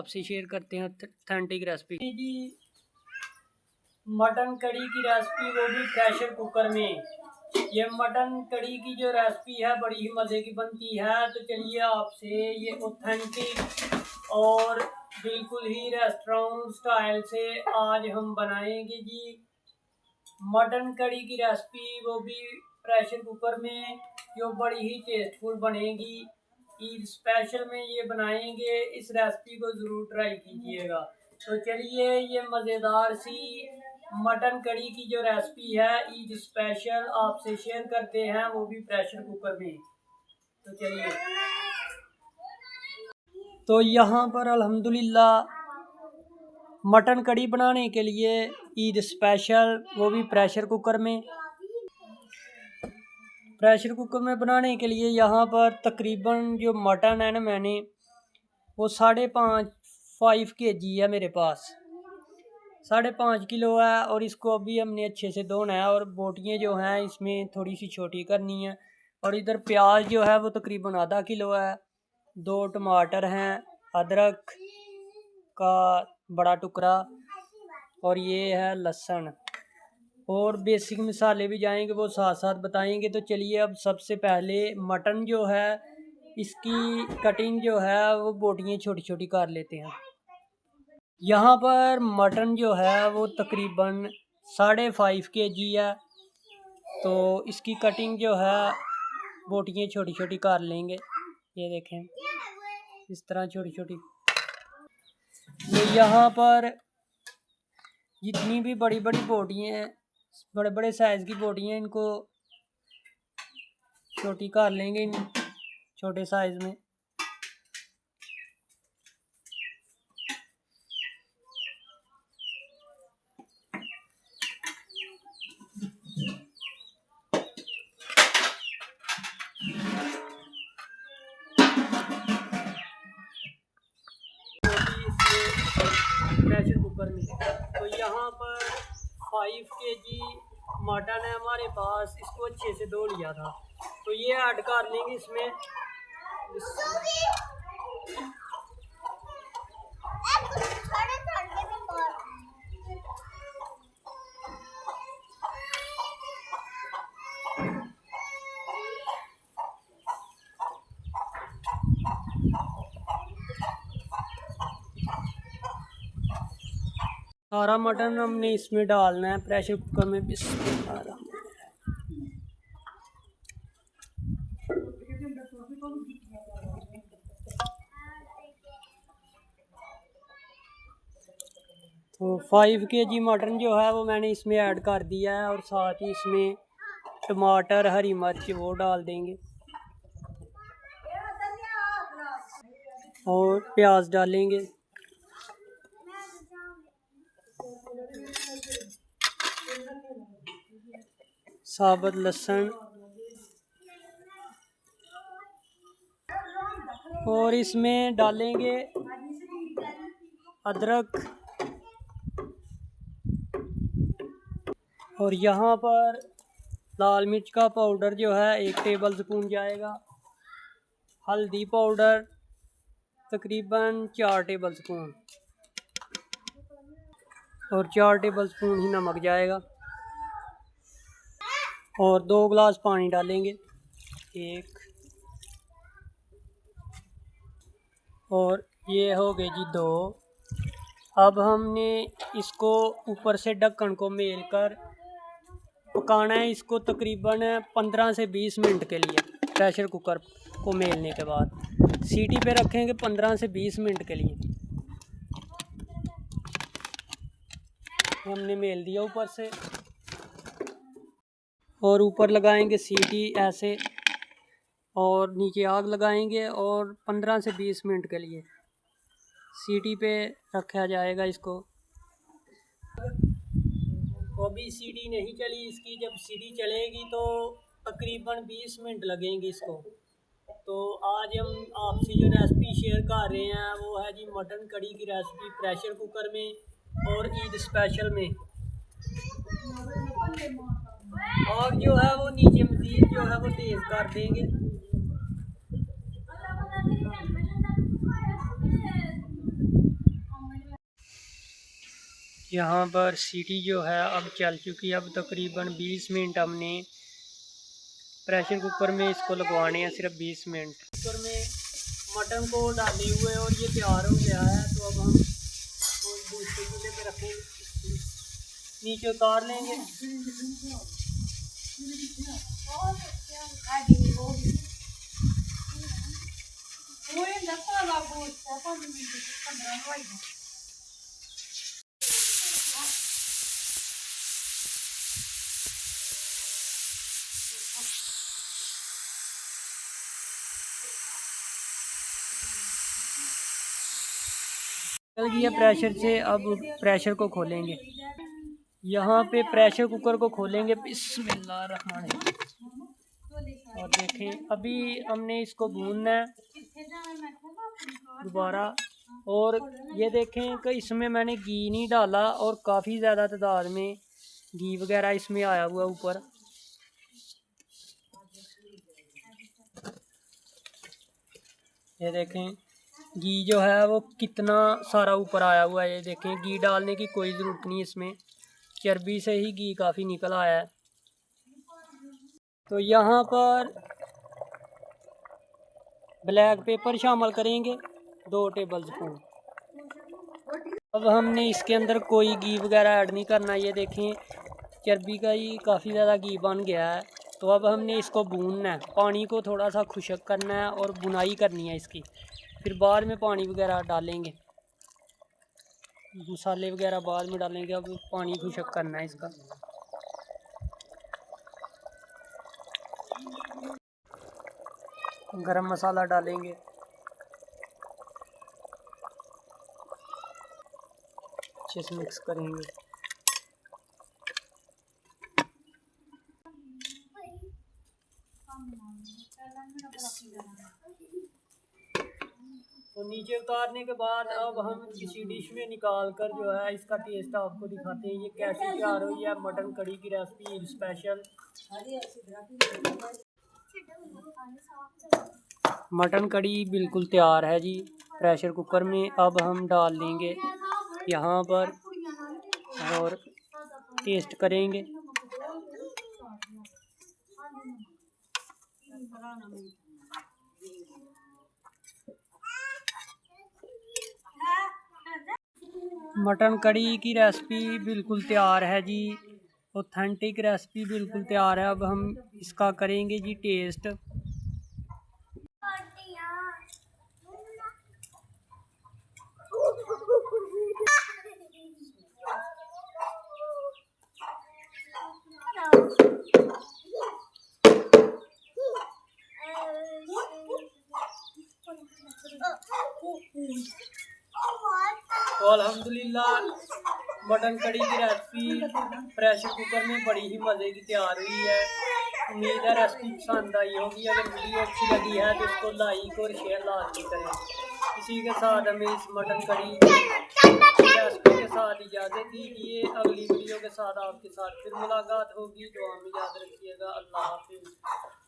आपसे शेयर करते हैं ऑथेंटिक रेसिपी जी। मटन कड़ी की रेसिपी, वो भी प्रेशर कुकर में। ये मटन कड़ी की जो रेसिपी है बड़ी ही मज़े की बनती है। तो चलिए आपसे ये ऑथेंटिक और बिल्कुल ही रेस्टोरेंट स्टाइल से आज हम बनाएंगे जी मटन कड़ी की रेसिपी, वो भी प्रेशर कुकर में, जो बड़ी ही टेस्टफुल बनेगी। ईद स्पेशल में ये बनाएंगे, इस रेसिपी को ज़रूर ट्राई कीजिएगा। तो चलिए ये मज़ेदार सी मटन कड़ी की जो रेसिपी है ईद स्पेशल आपसे शेयर करते हैं, वो भी प्रेशर कुकर में। तो चलिए, तो यहाँ पर अल्हम्दुलिल्लाह मटन कड़ी बनाने के लिए ईद स्पेशल, वो भी प्रेशर कुकर में। प्रेशर कुकर में बनाने के लिए यहाँ पर तकरीबन जो मटन है ना, मैंने वो 5.5 kg है मेरे पास, 5.5 किलो है। और इसको अभी हमने अच्छे से धोना है और बोटियाँ जो हैं इसमें थोड़ी सी छोटी करनी है। और इधर प्याज जो है वो तकरीबन आधा किलो है, 2 टमाटर हैं, अदरक का बड़ा टुकड़ा, और ये है लहसुन। और बेसिक मसाले भी जाएंगे, वो साथ साथ बताएंगे। तो चलिए अब सबसे पहले मटन जो है इसकी कटिंग जो है वो बोटियाँ छोटी छोटी कर लेते हैं। यहाँ पर मटन जो है वो तकरीबन 5.5 kg है, तो इसकी कटिंग जो है बोटियाँ छोटी छोटी कर लेंगे। ये देखें इस तरह छोटी छोटी। तो यहाँ पर जितनी भी बड़ी बड़ी बोटियाँ हैं, बड़े बड़े साइज़ की बोटियाँ, इनको छोटी कर लेंगे इन छोटे साइज़ में। प्रेशर कुकर में तो यहाँ पर 5 kg मटन है हमारे पास, इसको अच्छे से धो लिया था। तो ये ऐड कर लेंगे इसमें। सारा मटन हमने इसमें डालना है प्रेशर कुकर में। बिस्मिल्लाह। तो 5 kg मटन जो है वो मैंने इसमें ऐड कर दिया है, और साथ ही इसमें टमाटर, हरी मिर्च वो डाल देंगे, और प्याज डालेंगे, साबुत लहसुन, और इसमें डालेंगे अदरक। और यहाँ पर लाल मिर्च का पाउडर जो है 1 टेबल स्पून जाएगा, हल्दी पाउडर तकरीबन 4 टेबल स्पून, और 4 टेबल स्पून ही नमक जाएगा, और 2 गिलास पानी डालेंगे, 1, और ये हो गए जी 2। अब हमने इसको ऊपर से ढक्कन को मेल कर पकाना है इसको तकरीबन 15 से 20 मिनट के लिए। प्रेशर कुकर को मेलने के बाद सीटी पे रखेंगे 15 से 20 मिनट के लिए। हमने मेल दिया ऊपर से, और ऊपर लगाएंगे सीटी ऐसे, और नीचे आग लगाएंगे, और 15 से 20 मिनट के लिए सीटी पे रखा जाएगा इसको। अभी सीटी नहीं चली इसकी, जब सीटी चलेगी तो तकरीबन 20 मिनट लगेंगे इसको। तो आज हम आपसे जो रेसिपी शेयर कर रहे हैं वो है जी मटन कड़ी की रेसिपी प्रेशर कुकर में और ईद स्पेशल में। और जो है वो नीचे मज़ीद जो है वो तेज़ कर देंगे। यहाँ पर सीटी जो है अब चल चुकी है। अब तकरीबन 20 मिनट हमने प्रेशर कुकर में इसको लगवाने हैं, सिर्फ 20 मिनट। कुकर में मटन को डाले हुए और ये तैयार हो गया है। तो अब हम दूसरे चूल्हे पे रखेंगे, नीचे उतार लेंगे। चल गया प्रेशर से। अब प्रेशर को खोलेंगे। यहाँ पे प्रेशर कुकर को खोलेंगे, बिस्मिल्लाहिर्रहमानिर्रहीम। और देखें अभी हमने इसको भूनना है दोबारा। और ये देखें कि इसमें मैंने घी नहीं डाला और काफ़ी ज़्यादा तादाद में घी वगैरह इसमें आया हुआ ऊपर। ये देखें घी जो है वो कितना सारा ऊपर आया हुआ है। ये देखें घी डालने की कोई ज़रूरत नहीं, इसमें चर्बी से ही घी काफ़ी निकल आया है। तो यहाँ पर ब्लैक पेपर शामिल करेंगे 2 टेबल स्पून। अब हमने इसके अंदर कोई घी वगैरह ऐड नहीं करना। ये देखें चर्बी का ही काफ़ी ज़्यादा घी बन गया है। तो अब हमने इसको भूनना है, पानी को थोड़ा सा खुश्क करना है और बुनाई करनी है इसकी। फिर बाद में पानी वगैरह डालेंगे, मसाले वगैरह बाद में डालेंगे। अब पानी खुश्क करना है इसका। गरम मसाला डालेंगे, अच्छे से मिक्स करेंगे। तो नीचे उतारने के बाद अब हम किसी डिश में निकाल कर जो है इसका टेस्ट आपको दिखाते हैं ये कैसे तैयार हुई है मटन कड़ी की रेसिपी स्पेशल। मटन कड़ी बिल्कुल तैयार है जी प्रेशर कुकर में। अब हम डाल देंगे यहाँ पर और टेस्ट करेंगे। मटन कड़ी की रेसिपी बिल्कुल तैयार है जी, ऑथेंटिक रेसिपी बिल्कुल तैयार है। अब हम इसका करेंगे जी टेस्ट। तो अल्हम्दुलिल्लाह मटन कड़ी की रेसिपी प्रेशर कुकर में बड़ी ही मज़े की तैयार हुई है। उम्मीद है रेसिपी पसंद आई होगी। अगर वीडियो अच्छी लगी है तो इसको लाइक और शेयर लाजमी करें। इसी के साथ हमें इस मटन कड़ी रेसिपी के साथ इजाज़त दीजिए। अगली वीडियो के साथ आपके साथ फिर मुलाकात होगी। दुआ में याद रखिएगा। अल्लाह हाफिज़।